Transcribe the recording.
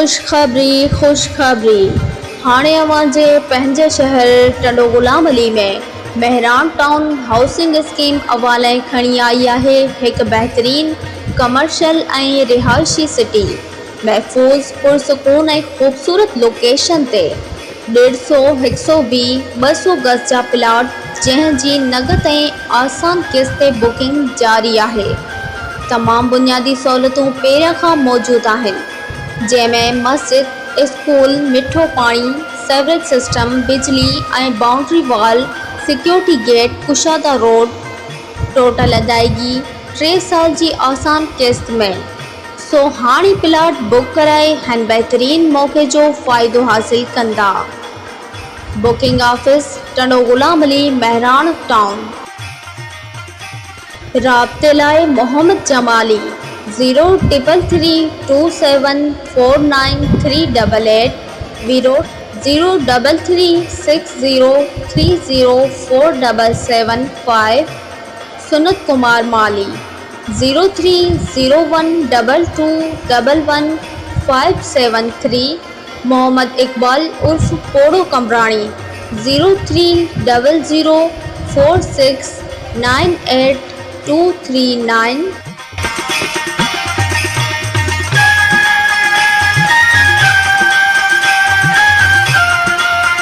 खुशखबरी खुशखबरी हाणे अवांजे पंहिंजे शहर टंडो गुलाम अली में मेहरान टाउन हाउसिंग स्कीम अवाले खणी आई है। एक बेहतरीन कमर्शियल ऐं रिहायशी सिटी महफूज पुरसकून ऐं खूबसूरत लोकेशन ते 150, 120, 200 गज जा प्लाट जंहिंजी नगद ऐं आसान किस्त ते बुकिंग जारी है। तमाम बुनियादी सहूलतूं पहिरियां खां मौजूद आहिनि, जंहिंमें मस्जिद, स्कूल, मिठो पानी, सेवरेज सिस्टम, बिजली ऐं बाउंड्री वॉल, सिक्योरिटी गेट, कुशादा रोड। टोटल अदायगी 3 साल जी आसान किस्त में। सो हाणे प्लाट बुक कराए हिन बेहतरीन मौक़े जो फ़ाइदो हासिल कंदा। Booking office Tando Ghulam Ali, Mehran town. राब्ते लाइ मोहम्मद जमाली 03327493888, 03360304775। सुनत कुमार माली 030122111573। मोहम्मद इकबाल उर्फ पोड़ो कमराणी 03004698 239।